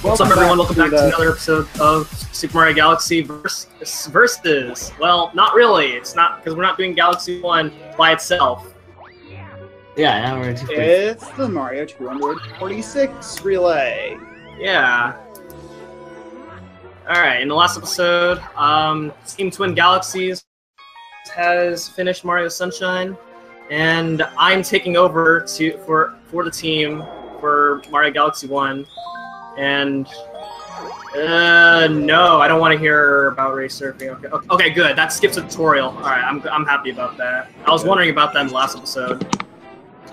What's up, everyone? Welcome back to another episode of Super Mario Galaxy versus. Well, not really. It's not, because we're not doing Galaxy 1 by itself. Yeah, now we're into It's the Mario 246 relay. Yeah. Alright, in the last episode, Team Twin Galaxies has finished Mario Sunshine, and I'm taking over for the team for Mario Galaxy 1. And no, I don't want to hear about race surfing. Okay, good. That skips a tutorial. All right, I'm happy about that. I was wondering about that in the last episode.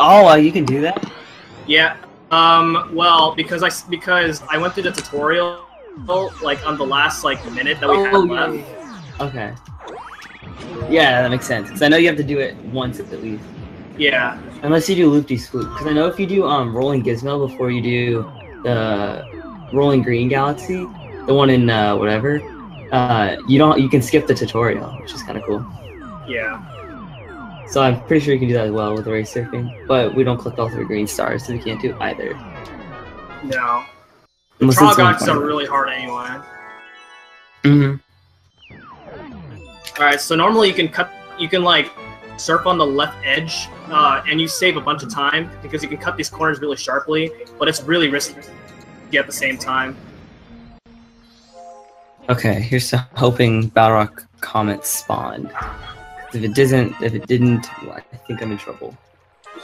Oh, you can do that? Yeah. Well, because I went through the tutorial like on the last minute that we had left. Yeah. Okay. Yeah, that makes sense. Because I know you have to do it once at least. Yeah. Unless you do loop-de-swoop. Because I know if you do rolling gizmo before you do the Rolling Green Galaxy, the one in whatever, you can skip the tutorial, which is kind of cool. Yeah. So I'm pretty sure you can do that as well with the race surfing, but we don't collect all 3 green stars, so we can't do either. No. The trial guides are really hard anyway. Alright, so normally you can like surf on the left edge, and you save a bunch of time because you can cut these corners really sharply, but it's really risky at the same time. Okay, here's to hoping Balrog Comet spawned. If it didn't, well, I think I'm in trouble.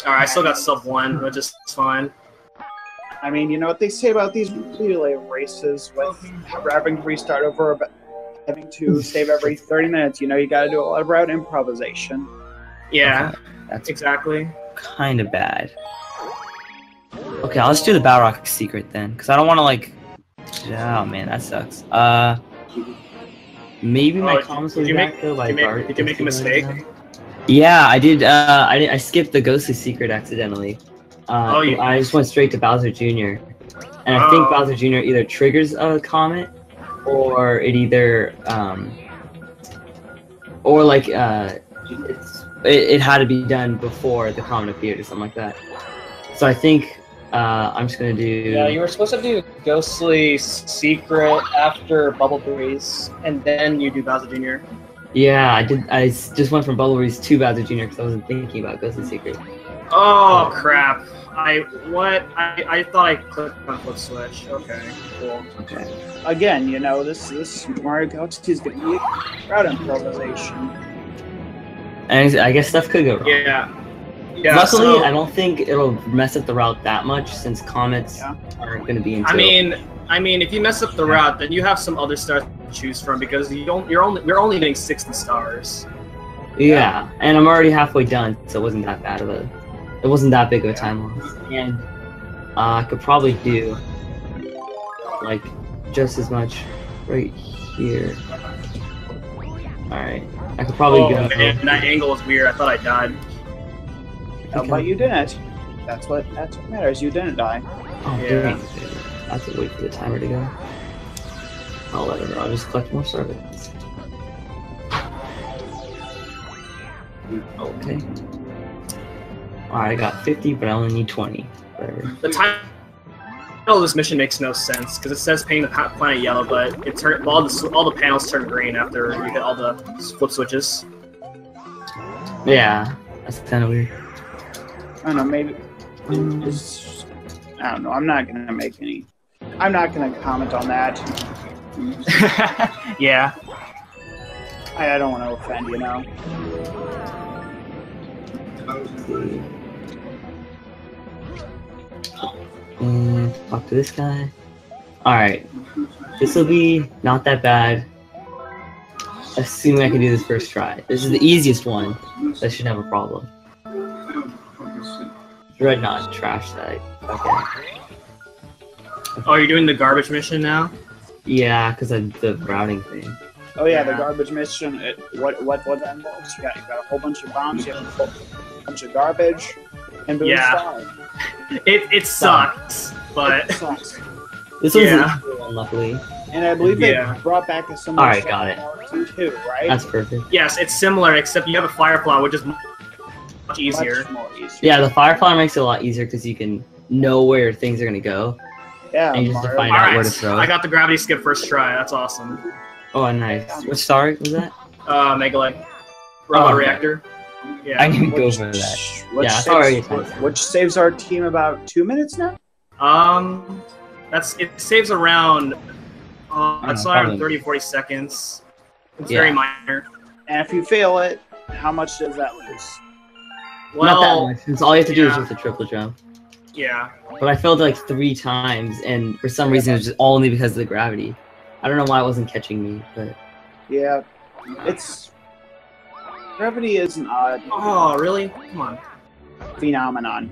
Alright, I still got sub 1, which is fine. I mean, you know what they say about these relay races with having to restart over, but having to save every 30 minutes. You know, you gotta do a lot of route improvisation. Yeah, okay, that's exactly. Kind of bad. Okay, I'll just do the Balrog secret then, because I don't want to like. Oh man, that sucks. Maybe my comments will be back though. Did you make a mistake? Yeah, I did. I skipped the ghostly secret accidentally. I just went straight to Bowser Jr. And I think Bowser Jr. either triggers a comet, or it either or like it had to be done before the comet appeared or something like that. So I think I'm just gonna do. Yeah, you were supposed to do Ghostly Secret after Bubble Breeze, and then you do Bowser Jr. Yeah, I did. I just went from Bubble Breeze to Bowser Jr. because I wasn't thinking about Ghostly Secret. Oh crap! I thought I clicked on flip switch. Okay, cool. Okay. Again, you know, this Mario Galaxy is gonna be route improvisation. And I guess stuff could go wrong. Yeah. Luckily, I don't think it'll mess up the route that much since comets aren't going to be until... I mean, if you mess up the route, then you have some other stars to choose from because we're only getting 60 stars. Yeah, and I'm already halfway done, so it wasn't that bad of a... It wasn't that big of a time loss. And I could probably do like just as much right here. Alright, I could probably go... Oh man, that angle is weird. I thought I died. But you didn't. That's what matters. You didn't die. Oh, yeah. I have to wait for the timer to go. I'll let her know. I'll just collect more service. Okay. Alright, I got 50, but I only need 20. Whatever. The title of this mission makes no sense because it says painting the planet yellow, but all the panels turn green after you hit all the flip switches. Yeah, that's kind of weird. I don't know, maybe I don't know, I'm not gonna comment on that. Yeah. I don't want to offend, you know. And talk to this guy. Alright. This will be not that bad. Assuming I can do this first try. This is the easiest one. That shouldn't have a problem. Dread not trash that. Okay. Oh, you're doing the garbage mission now? Yeah, because of the routing thing. Oh yeah, the garbage mission. What that involves? You got a whole bunch of bombs. You have a whole bunch of garbage, and boom, It sucks, but it sucks. This one's Yeah. unluckily. And I believe Yeah. they brought back a similar Alright, got it. too, right? That's perfect. Yes, it's similar, except you have a firefly, which is much easier. Much more easier. Yeah, the Firefly makes it a lot easier because you can know where things are gonna go. Yeah, And you just have to Mario. find out where to Alright, throw I it. got the gravity skip first try. That's awesome. Oh, nice. Which star was that? Megalite. Robot okay. reactor. Yeah. I didn't go for that. Which Yeah, it's saves, already which saves our team about 2 minutes now. It saves around it's around probably. 30 40 seconds. It's Yeah. very minor. And if you fail it, how much does that lose? Not that Well, much, since all you have to do is yeah. just a triple jump. yeah. But I failed like 3 times, and for some reason it was just only because of the gravity. I don't know why it wasn't catching me, but Yeah, it's gravity is an odd Oh, really? Come on. phenomenon.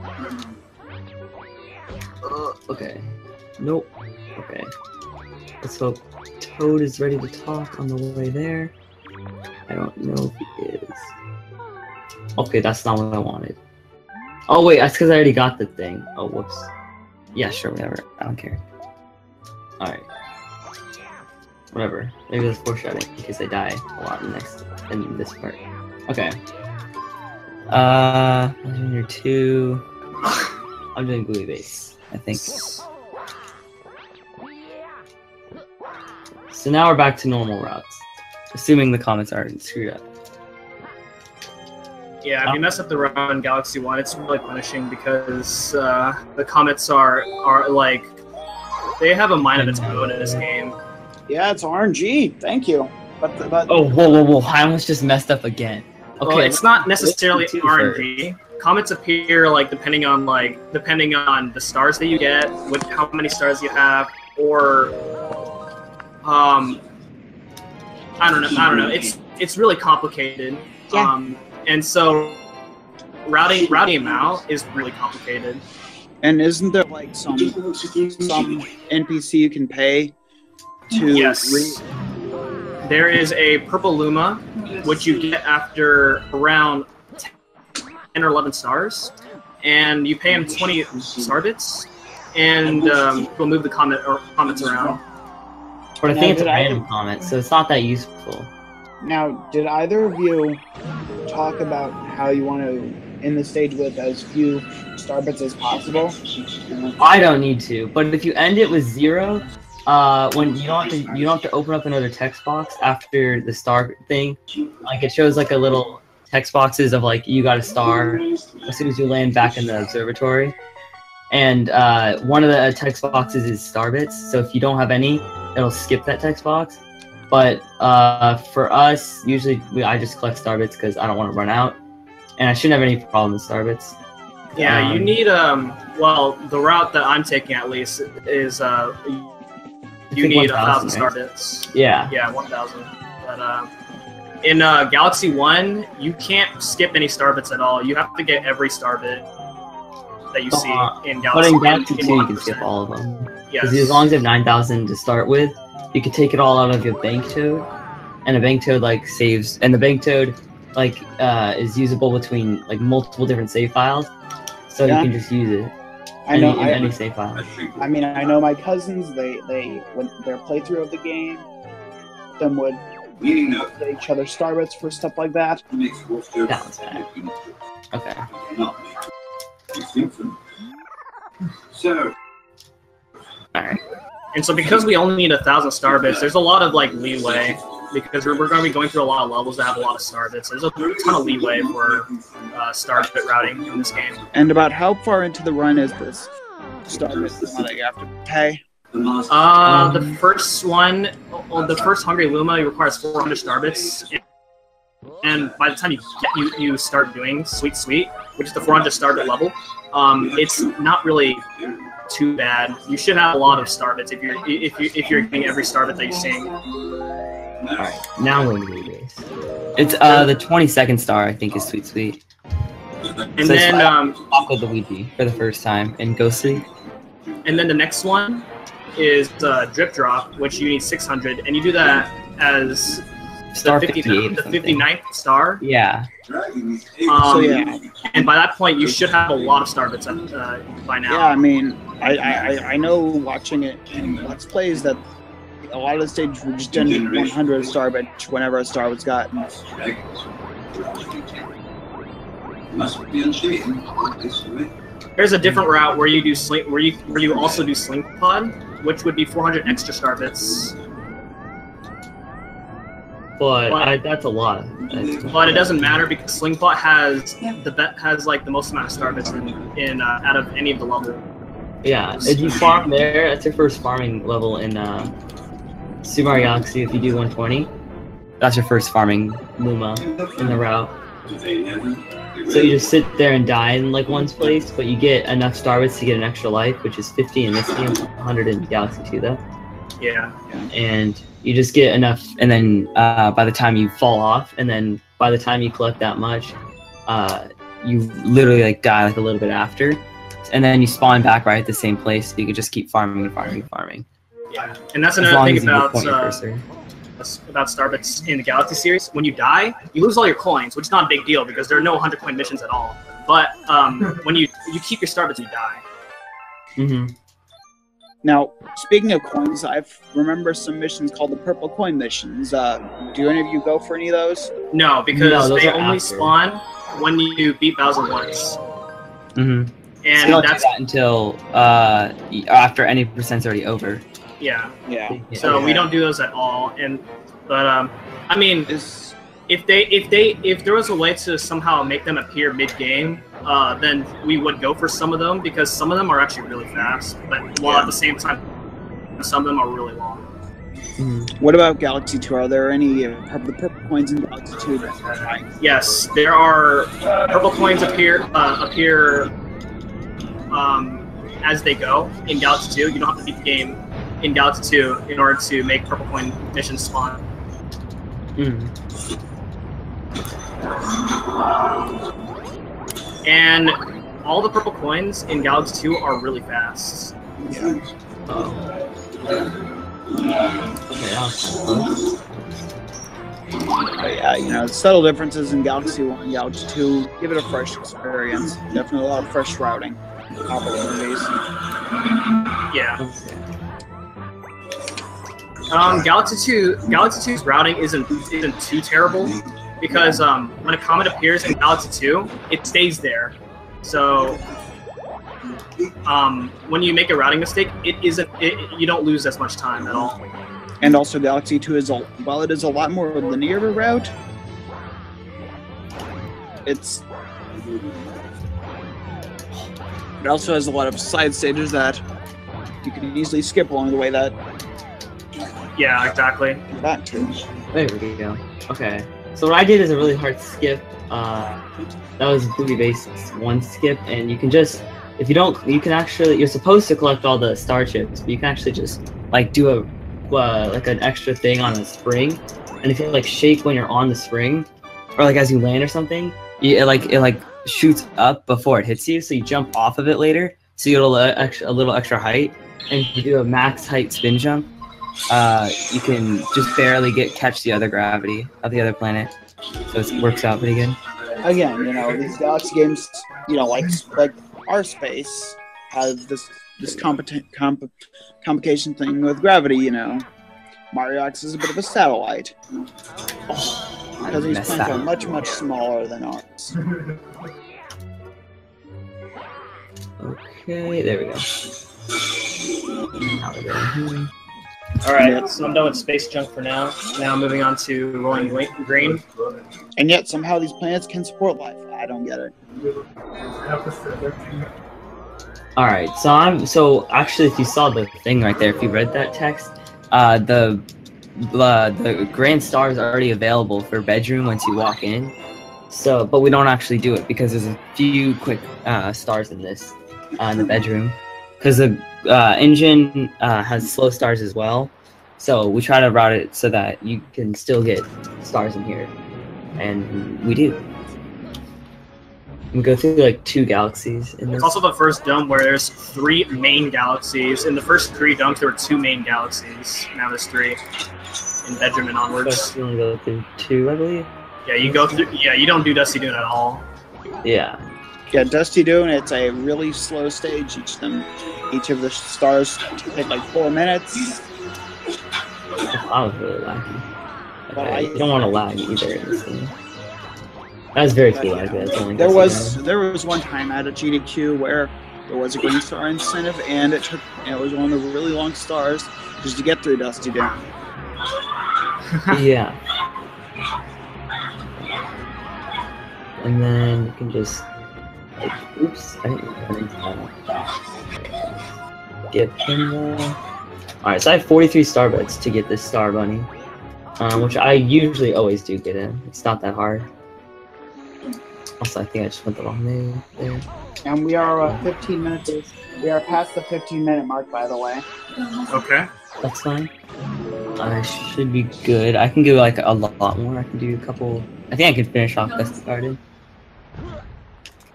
okay. Nope. Okay. Let's hope Toad is ready to talk on the way there. I don't know if he is. Okay, that's not what I wanted. Oh wait, that's because I already got the thing. Oh, whoops. Yeah, sure, whatever. I don't care. Alright. Whatever. Maybe that's foreshadowing in case I die a lot in this part. Okay. Junior 2. I'm doing Gluey Base, I think. So now we're back to normal routes. Assuming the comments aren't screwed up. Yeah, if you mess up the run in Galaxy 1, it's really punishing because the comets are like they have a mind of its own in this game. Yeah, it's RNG. Thank you. But Oh, whoa. I almost just messed up again. Okay, Well, it's not necessarily let's do RNG. Comets appear like depending on the stars that you get, with how many stars you have, or I don't know. It's really complicated. Yeah. And so routing them out is really complicated. and isn't there like some NPC you can pay to Yes. There is a purple Luma, which you get after around 10 or 11 stars, and you pay him 20 star bits, and he'll move the comets around. But I Now, think it's a did I- random comment, so it's not that useful. Now, did either of you talk about how you want to end the stage with as few star bits as possible? I don't need to, but if you end it with 0, when you don't have to open up another text box after the star thing. Like it shows like a little text boxes of like you got a star as soon as you land back in the observatory, and one of the text boxes is star bits. So if you don't have any, it'll skip that text box. But for us, usually I just collect star bits because I don't want to run out, and I shouldn't have any problem with star bits. Yeah, you need well, the route that I'm taking at least is you need 1,000 star bits. Yeah. Yeah, 1,000. But in Galaxy 1, you can't skip any star bits at all. You have to get every star bit that you see in Galaxy. But in Galaxy 2, you can 100%. skip all of them. Yes. Because as long as you have 9,000 to start with, you can take it all out of your bank toad, and the bank toad like saves, and the bank toad like is usable between like multiple different save files, so Yeah. you can just use it. I know. Any save file. I mean, I know my cousins. They when their playthrough of the game, them would get each other star bits for stuff like that. That's bad. Okay. So, Alright. And so because we only need 1,000 star bits, there's a lot of like leeway because we're going to be going through a lot of levels that have a lot of star bits. There's a ton of leeway for star bit routing in this game. And about how far into the run is this star bit one that you have to pay? The first one, the first Hungry Luma requires 400 star bits, and by the time you start doing Sweet Sweet, which is the 400 star bit level, it's not really too bad. You should have a lot of star bits if you're getting every star bit that you're seeing. Alright. Now we're going to do this. It's the 22nd star I think is Sweet Sweet. And So then talk with Luigi for the first time in Ghostly. and then the next one is Drip Drop, which you need 600, and you do that as Star the 58 or something. 59th star. Yeah. So yeah, And by that point, you should have a lot of star bits by now. yeah. I mean, I know watching it in Let's Plays that a lot of the stages were just done 100 star bench whenever a star was gotten. Must be unseen. There's a different route where you do where you also do sling pod, which would be 400 extra star bits. But that's a lot. But it doesn't matter because Slingpot has like the most amount of star bits in out of any of the levels. Yeah, if you farm there, that's your first farming level in Super Mario Galaxy. If you do 120, that's your first farming Luma in the route. So you just sit there and die in like one's place, but you get enough star bits to get an extra life, which is 50 in this game, 100 in Galaxy 2 though. Yeah. And you just get enough, and then by the time you fall off, and then by the time you collect that much, you literally like die like a little bit after, and then you spawn back right at the same place. So you can just keep farming and farming and farming. Yeah, and that's another thing about Starbits in the Galaxy series. When you die, you lose all your coins, which is not a big deal because there are no 100 coin missions at all. But when you keep your Starbits, you die. Mm-hmm. Now, speaking of coins, I remember some missions called the Purple Coin missions. Do any of you go for any of those? No, because they only spawn when you beat Bowser once. Mm-hmm. And so that's that until after any percent's already over. Yeah. Yeah. So we don't do those at all. But I mean, if there was a way to somehow make them appear mid-game, then we would go for some of them because some of them are actually really fast, but while at the same time, some of them are really long. Mm-hmm. What about Galaxy 2? Are there any purple coins in Galaxy 2? Yes, there are purple coins appear as they go in Galaxy 2. You don't have to beat the game in Galaxy 2 in order to make purple coin missions spawn. Mm-hmm. And all the purple coins in Galaxy 2 are really fast. Yeah. Yeah, you know, subtle differences in Galaxy 1 and Galaxy 2 give it a fresh experience. Definitely a lot of fresh routing opportunities. Yeah. Galaxy 2's routing isn't too terrible because when a comet appears in Galaxy 2, it stays there. So when you make a routing mistake, you don't lose as much time at all. And also Galaxy 2 is while it is a lot more linear of a route, it also has a lot of side stages that you can easily skip along the way that. Yeah, exactly. That too. There we go. Okay. So what I did is a really hard skip. That was Booty Base 1 skip, and you can just, if you don't, you can actually, you're supposed to collect all the star chips, but you can actually just like do like an extra thing on a spring, and if you like shake when you're on the spring, or like as you land or something, it like shoots up before it hits you, so you jump off of it later, so you get a little extra height, and if you do a max height spin jump, you can just barely catch the other gravity of the other planet, so it works out pretty good. Again, you know, these Galaxy games, you know, like our space has this complication thing with gravity. You know, Mario X is a bit of a satellite because these planets are much smaller than ours. Okay, there we go. Now we're going. Alright, so I'm done with space junk for now. Now moving on to rolling green. And yet somehow these planets can support life. I don't get it. Alright, so actually if you saw the thing right there, if you read that text, the grand star is already available for bedroom once you walk in. So, but we don't actually do it because there's a few quick stars in this in the bedroom. Because the engine has slow stars as well, so we try to route it so that you can still get stars in here, and we do. We go through like 2 galaxies in this. It's also the first dome where there's 3 main galaxies. In the first 3 domes, there were 2 main galaxies. Now there's 3 in bedroom and onwards. You only go through 2, I believe. Yeah, you go through. Yeah, you don't do Dusty Dune at all. Yeah. Yeah, Dusty Dune, it's a really slow stage. Each of the stars take like 4 minutes. I was really laggy. But Okay, you don't want to lag either in this game. That's very few lag. There was one time at a GDQ where there was a green star incentive, and it was one of the really long stars just to get through Dusty Dune. Yeah. And then you can just oops, I didn't get him there. Alright, so I have 43 star bets to get this star bunny. Which I usually always do get in. It's not that hard. Also, I think I just went the wrong way there. And we are 15 minutes. We are past the 15-minute mark, by the way. Okay. That's fine. I should be good. I can do like a lot more. I can do a couple. I think I can finish off Gusty Garden.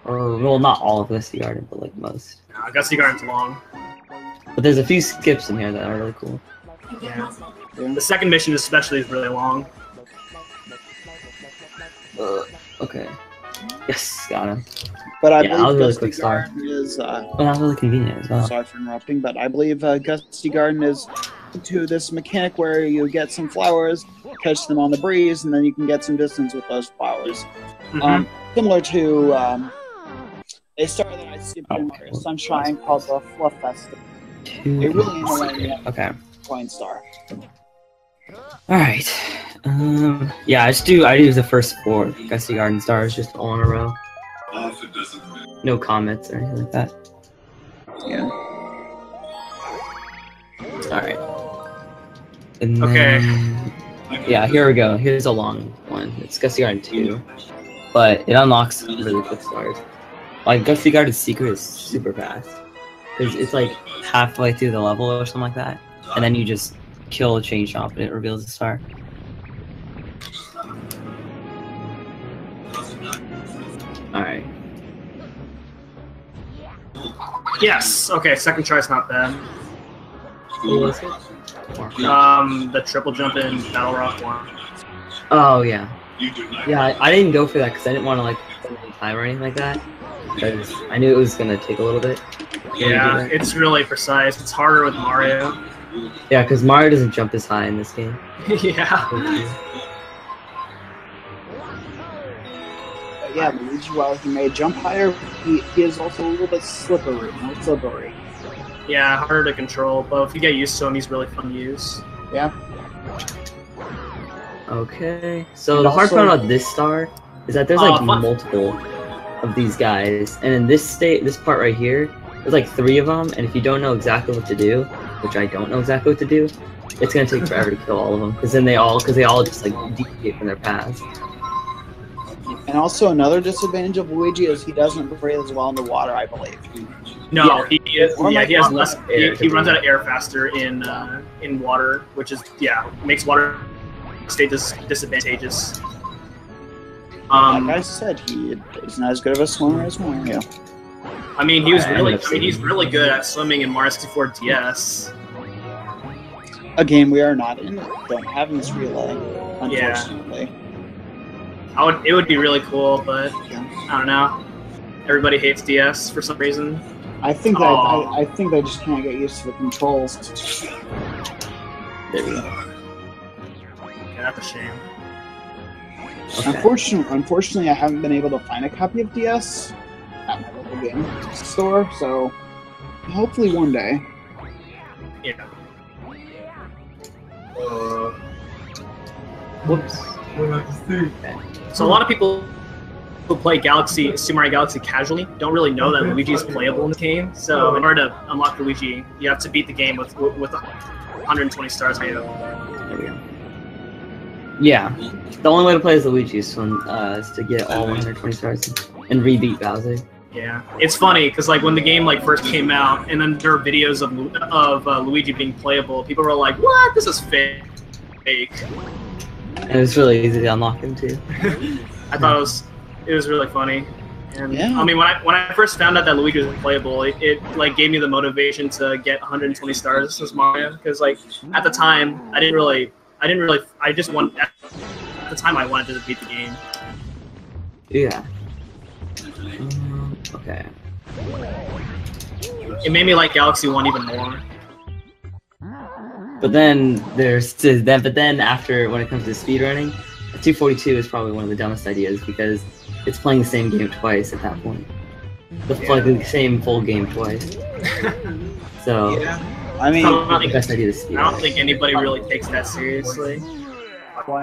Or, well, not all of Gusty Garden, but like most. Gusty Garden's long. But there's a few skips in here that are really cool. Yeah. The second mission especially is really long. Okay. Yes, got him. But I that was believe really Gusty quick start. Garden is. Well, that was really convenient as well. Sorry for interrupting, but I believe Gusty Garden is to this mechanic where you get some flowers, catch them on the breeze, and then you can get some distance with those flowers. Mm-hmm. Similar to a star that I see in Mario Sunshine called the Fluff Festival. It really ain't a lame Okay. coin star. Alright. Yeah, I do the first 4 Gusty Garden stars just all in a row. No comments or anything like that. Yeah. Alright. And then, yeah, here we go. Here's a long one. It's Gusty Garden 2. But it unlocks really quick stars. Like, Gusty Garden's secret is super fast. Because it's like halfway through the level or something like that. And then you just kill a chain shop and it reveals the star. Alright. Yes. Okay. Second try's not bad. What was it? The triple jump in Battle Rock 1. Oh, yeah. Yeah, I didn't go for that because I didn't want to, like, spend any time or anything like that. Because I knew it was going to take a little bit. Yeah, it's really precise. It's harder with Mario. Yeah, because Mario doesn't jump as high in this game. Yeah. Yeah, Luigi, while he may jump higher, he is also a little bit slippery. Yeah, harder to control, but if you get used to him, he's really fun to use. Yeah. Okay, so the hard part about this star is that there's like multiple of these guys, and in this part right here, there's like 3 of them, and if you don't know exactly what to do, which I don't know exactly what to do, it's gonna take forever to kill all of them, because they all just like deviate from their paths. And also another disadvantage of Luigi is he doesn't breathe as well in the water, I believe. No, he has less. He runs out of air faster in water, which is makes water stay disadvantageous. Like I said, he is not as good of a swimmer as Mario. I mean, he's really good at swimming in Mario 64 DS. A game we are not in, don't have in this relay, unfortunately. It would be really cool, but I don't know. Everybody hates DS for some reason. I think I think they just can't get used to the controls. There we go. Yeah, that's a shame. Okay. Unfortunately, I haven't been able to find a copy of DS at my local game store, so hopefully one day. Yeah. Whoops. Okay. So a lot of people who play Super Mario Galaxy casually don't really know that Luigi is playable in the game. So in order to unlock Luigi, you have to beat the game with 120 stars. There we go. Yeah, the only way to play as Luigi is to get all 120 stars and rebeat Bowser. Yeah, it's funny because like when the game first came out, and then there were videos of Luigi being playable, people were like, "What? This is fake." And it was really easy to unlock him too. I thought it was really funny. And yeah. I mean, when I first found out that Luigi was playable, it gave me the motivation to get 120 stars as Mario, because at the time I wanted to beat the game. Yeah. Okay. It made me like Galaxy 1 even more. But then after when it comes to speedrunning, 242 is probably one of the dumbest ideas because it's playing the same game twice at that point. Like the same full game twice. So Yeah. I mean, the best idea to speed. I don't think anybody really takes that seriously.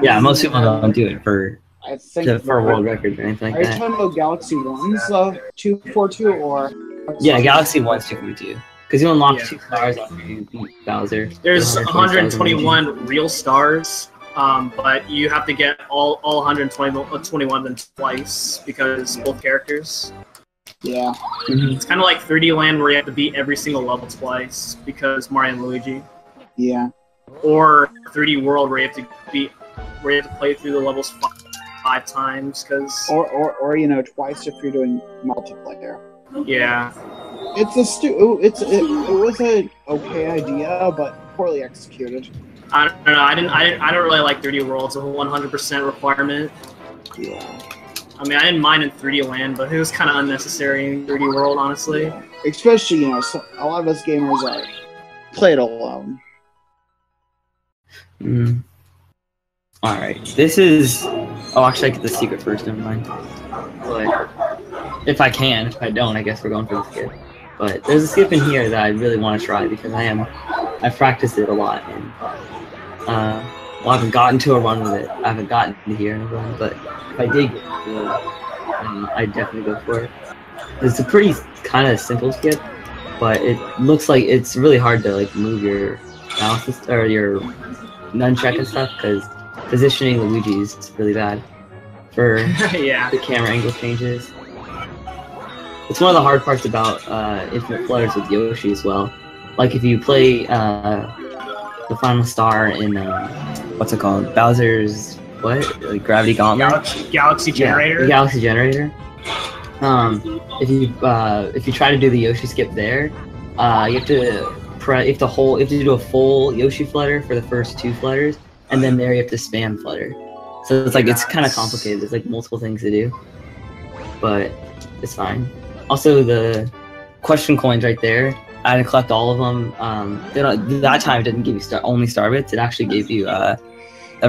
Yeah, most people don't do it for I think for world records or anything Are like you that. talking about Galaxy 1's 242 or? Yeah, Galaxy 1's 242. Because you unlock Yeah. 2 stars after you beat Bowser. There's 120 121 real stars, but you have to get all 121 of them twice because both characters. Yeah. It's kind of like 3D Land where you have to beat every single level twice because Mario and Luigi. Yeah. Or 3D World where you have to play through the levels 5 times because Or you know, twice if you're doing multiplayer. yeah. It's it was an okay idea, but poorly executed. I don't know. I don't really like 3D World. It's a 100% requirement. Yeah. I mean, I didn't mind in 3D Land, but it was kind of unnecessary in 3D World, honestly. Especially, you know, a lot of us gamers are play it alone. Alright, this is... Oh, actually I get the secret first, never mind. But if I can, if I don't, I guess we're going for the skip. But there's a skip in here that I really want to try because I've practiced it a lot and well, I haven't gotten to a run with it. I haven't gotten to here in a run, but if I did get to it, I'd definitely go for it. It's a pretty kind of simple skip, but it looks like it's really hard to like move your mouse or your nunchuck and stuff because positioning Luigi is really bad for Yeah. the camera angle changes. It's one of the hard parts about Infinite Flutters with Yoshi as well. Like if you play the final star in what's it called? Bowser's like Gravity Gauntlet? Galaxy Generator. Yeah, the Galaxy Generator. If you try to do the Yoshi skip there, you have to do a full Yoshi flutter for the first 2 flutters, and then there you have to spam flutter. So it's like it's kind of complicated. There's like multiple things to do, but it's fine. Also, the question coins right there, I had to collect all of them. That time it didn't give you only star bits. It actually gave you a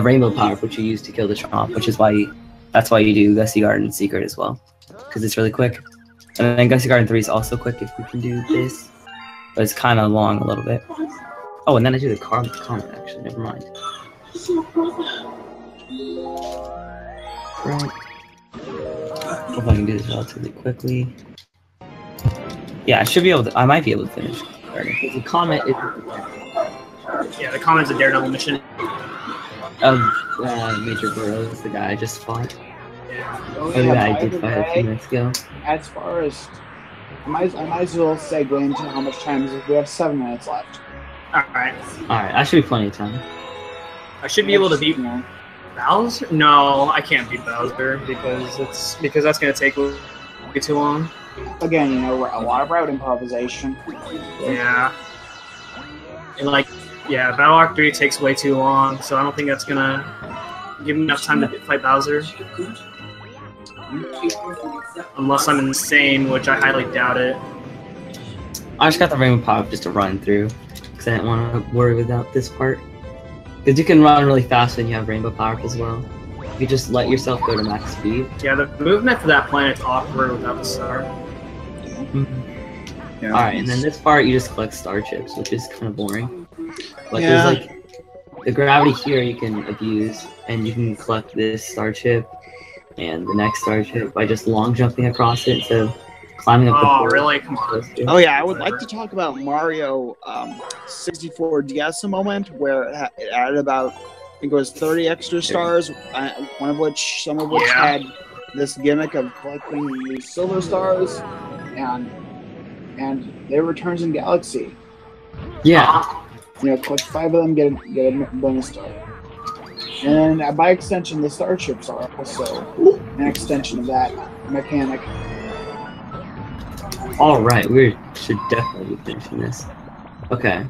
rainbow power, which you use to kill the Chomp, which is why that's why you do Gusty Garden Secret as well, because it's really quick. And then Gusty Garden 3 is also quick if we can do this, but it's kind of long a little bit. Oh, and then I do the comment actually. Never mind. Right. Hope I can do this relatively quickly. Yeah, I should be able to. I might be able to finish. The comment is. Yeah, the comment's a Daredevil mission. Of Major Burrows, the guy I just fought. Oh, The yeah, guy I by did the fight a few way, minutes ago. as far as I might as well segue into how much time is it? We have 7 minutes left. Alright. Alright, that should be plenty of time. I should be able to beat You know, Bowser? No, I can't beat Bowser because that's gonna take way too long. again, you know, a lot of route improvisation. Yeah. And like, yeah, Battle Arc 3 takes way too long, so I don't think that's gonna give me enough time to fight Bowser. Unless I'm insane, which I highly doubt it. I just got the Rainbow Pop just to run through, because I didn't want to worry about this part. Because you can run really fast when you have Rainbow Power as well. You just let yourself go to max speed. Yeah, the movement for that planet's awkward without the star. Yeah. Alright, and then this part you just collect star chips, which is kind of boring. But Yeah. there's like the gravity here you can abuse, and you can collect this star chip and the next star chip by just long jumping across it instead of climbing up the Oh, pole. really? Come on. Oh yeah, I would like to talk about Mario 64 DS a moment where it added about, I think it was 30 extra stars, some of which Yeah. had this gimmick of collecting these silver stars, and their returns in Galaxy. Yeah. You know, collect 5 of them, get a bonus star. And by extension, the star chips are also an extension of that mechanic. Alright, we should definitely be finishing this. Okay.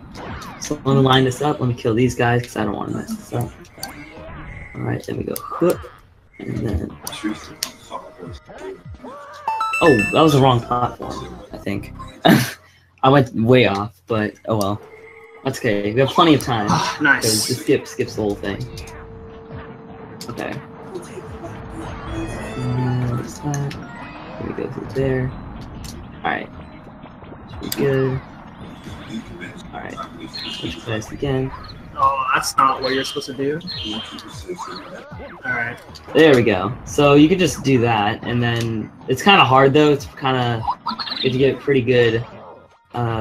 So let me line this up. Let me kill these guys because I don't want to mess this up. Alright, there we go. And then Oh, that was the wrong platform, I think. I went way off, but oh well. That's okay. We have plenty of time. Nice. The skips the whole thing. Okay. What's that? Let me go through there. Alright. Should be good. Alright. Switch place again. Oh, that's not what you're supposed to do. Alright. There we go. So you could just do that, and then it's kind of hard though. It's kind of you have to get pretty good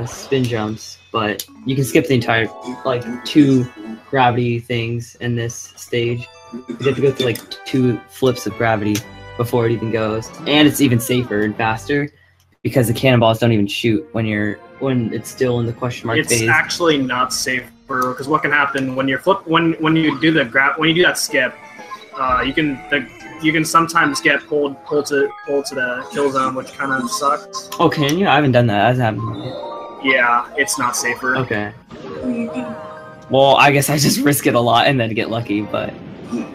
spin jumps, but you can skip the entire like 2 gravity things in this stage. You have to go through like 2 flips of gravity before it even goes, and it's even safer and faster because the cannonballs don't even shoot when it's still in the question mark phase. It's actually not safer because what can happen when you're when you do that skip, you can sometimes get pulled to the kill zone, which kind of sucks. Oh, can you? I haven't done that. That hasn't happened. Yeah, it's not safer. Okay. Well, I guess I just risk it a lot and then get lucky, but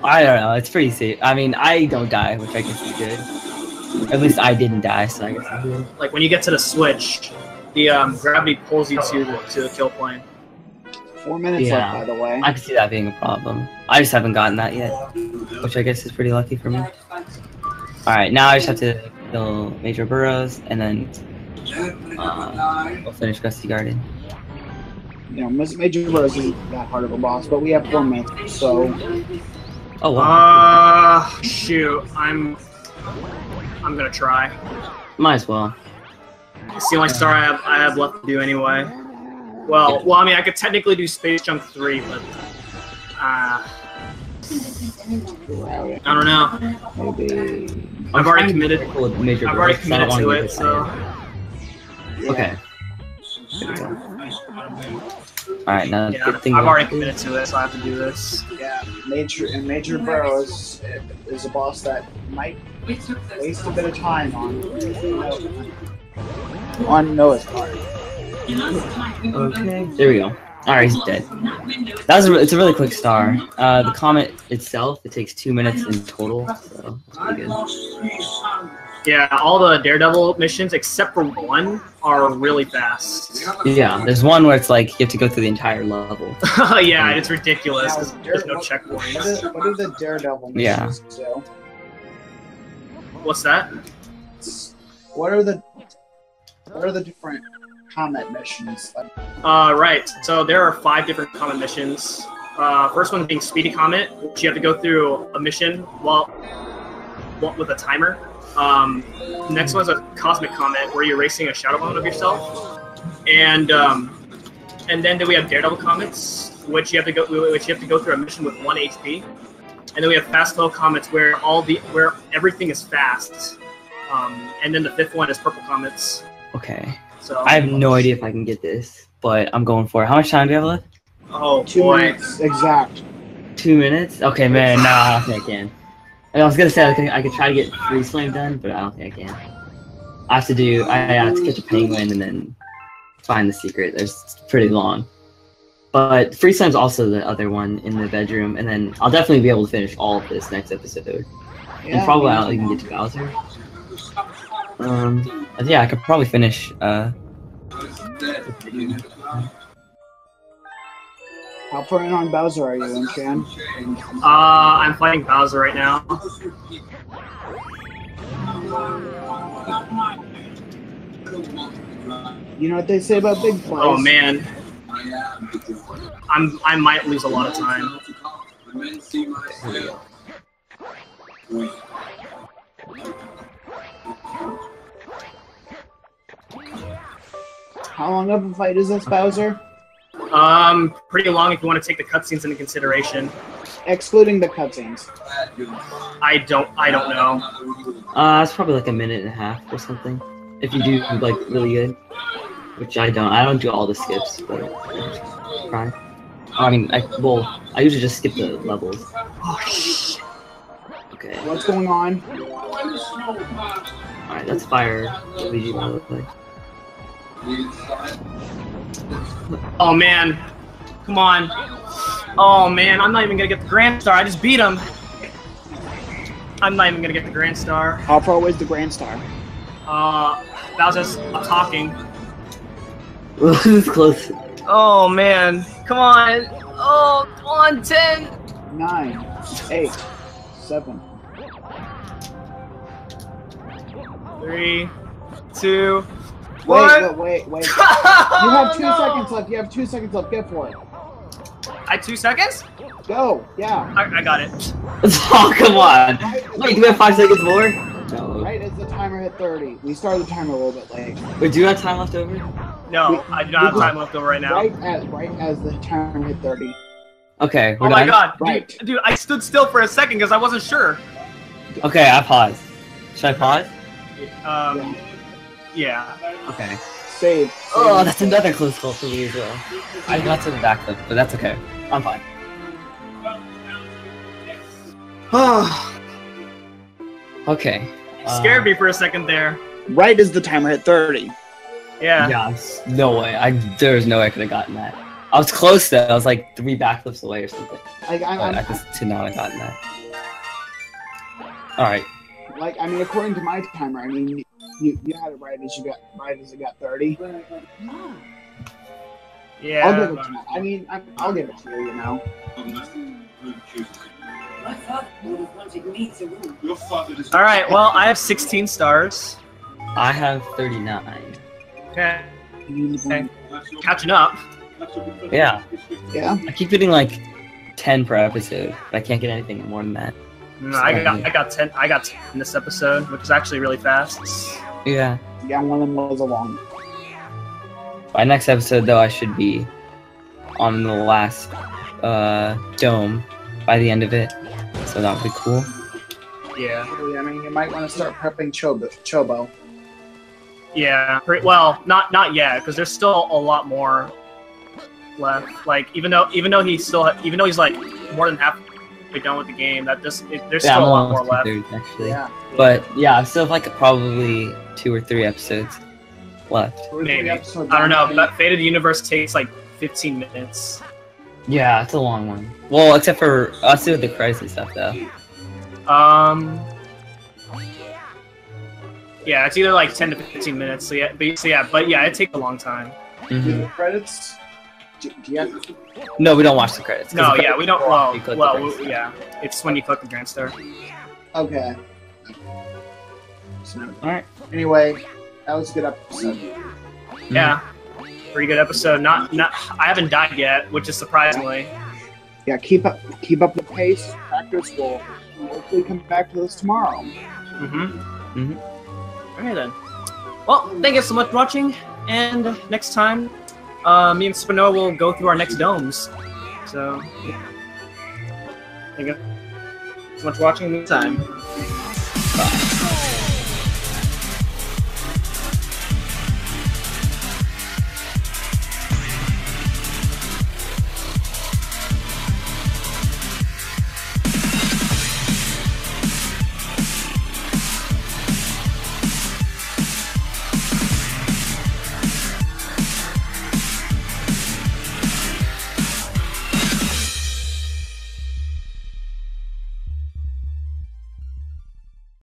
I don't know. It's pretty safe. I mean, I don't die, which I guess is good. At least I didn't die, so I guess I'm good. Like when you get to the switch, the gravity pulls you to the kill plane. 4 minutes left, by the way. I can see that being a problem. I just haven't gotten that yet, which I guess is pretty lucky for me. Alright, now I just have to kill Major Burrows, and then we'll finish Gusty Garden. You know, Major Burrows isn't that hard of a boss, but we have 4 minutes, so... Oh, wow. Shoot. I'm gonna try. Might as well. It's the only star I have left to do anyway. Well, I mean, I could technically do Space Jump 3, but I don't know. Maybe... I've already committed. I've already committed to it, so. Okay. Alright, now Yeah, good thing I've already committed to it, so I have to do this. Yeah, Major Burrows is a boss that might waste a bit of time on Noah's part. Okay. There we go. Alright, he's dead. It's a really quick star. The comet itself, it takes 2 minutes in total, so that's pretty good. Yeah, all the Daredevil missions, except for one, are really fast. Yeah, there's one where it's like you have to go through the entire level. Yeah, it's ridiculous because there's no checkpoints. What are the Daredevil missions do? What's that? What are the different Comet missions? Right. So there are 5 different Comet missions. First one being Speedy Comet, which you have to go through a mission with a timer. Next one's a Cosmic Comet, where you're racing a shadow clone of yourself, and then we have Daredevil Comets, which you have to go through a mission with 1 HP, and then we have Fast Flow Comets, where everything is fast, and then the 5th one is Purple Comets. Okay. So I have no idea if I can get this, but I'm going for it. How much time do you have left? Oh, 2 boy. minutes exact. 2 minutes? Okay, man. No, I don't think I can. I was gonna say I could try to get Freeze Flame done, but I don't think I can. I have to catch a penguin and then find the secret. It's pretty long. But Freeze Flame's also the other one in the bedroom, and then I'll definitely be able to finish all of this next episode. Yeah, and probably I'll even get to Bowser. Yeah, I could probably finish. How far in on Bowser are you, Enchan? I'm fighting Bowser right now. You know what they say about big flies? Oh man, I might lose a lot of time. How long of a fight is this, Bowser? Pretty long if you want to take the cutscenes into consideration. Excluding the cutscenes. I don't know. It's probably like 1.5 minutes or something. If you do like really good, which I don't. I don't do all the skips, but try. I mean, I usually just skip the levels. Oh shit. Okay. What's going on? Alright, that's fire. Luigi might look like. Oh man, come on. Oh man, I'm not even gonna get the Grand Star. I just beat him. I'm not even gonna get the Grand Star. How far away is the Grand Star? Bowser's talking. This is close. Oh man, come on! Oh, come on, 10. 9, 8, 7. 3, 2, Wait. You have 2 seconds left. You have 2 seconds left. Go for it. I 2 seconds? Go. Yeah. I got it. Oh, come on. Wait, do we have 5 seconds more? No. Right as the timer hit 30. We started the timer a little bit late. Wait, do you have time left over? No, I do not have time left over right now. Right as the timer hit 30. Okay, we're Oh done. my god, Right. dude, I stood still for a second because I wasn't sure. Okay, I paused. Should I pause? Yeah. Okay. Save. Oh, that's another close call for me as well. I got to the backflip, but that's okay. I'm fine. Okay. Scared me for a second there. Right as the timer hit 30. Yeah. Yeah, no way. There's no way I could have gotten that. I was close though. I was like 3 backflips away or something. But I just did not have gotten that. All right. Like, I mean, according to my timer, I mean, you had it right as it got 30. Yeah. I'll give it to you. I mean, I'll give it to you. You know. All right. Well, I have 16 stars. I have 39. Okay. Catching up. Yeah. Yeah. I keep getting like 10 per episode, but I can't get anything more than that. No, I got 10. I got 10 this episode, which is actually really fast. Yeah. Yeah, one of them was a long. By next episode, though, I should be on the last dome by the end of it, so that would be cool. Yeah. I mean, you might want to start prepping Chobo. Yeah. Well, not yet, because there's still a lot more left. Like even though he's like more than halfway done with the game, there's still a lot more left. Actually. Yeah. But yeah, I still have like probably 2 or 3 episodes left. Maybe. I don't know. But Fate of the Universe takes like 15 minutes. Yeah, it's a long one. Well, except for us with the credits and stuff, though. Yeah, it's either like 10 to 15 minutes. So yeah, but yeah, it takes a long time. Mm-hmm. The credits. Do you have... No, we don't watch the credits. No, yeah, we don't. Well, yeah. yeah, it's when you click the Grand Star. Okay. So, all right. Anyway, that was a good episode. Yeah, pretty good episode. Not. I haven't died yet, which is surprisingly. Yeah, keep up the pace. Practice will hopefully come back to this tomorrow. Okay then. Well, thank you so much for watching, and next time, me and Spino will go through our next domes. So, thank you so much for watching. Next time.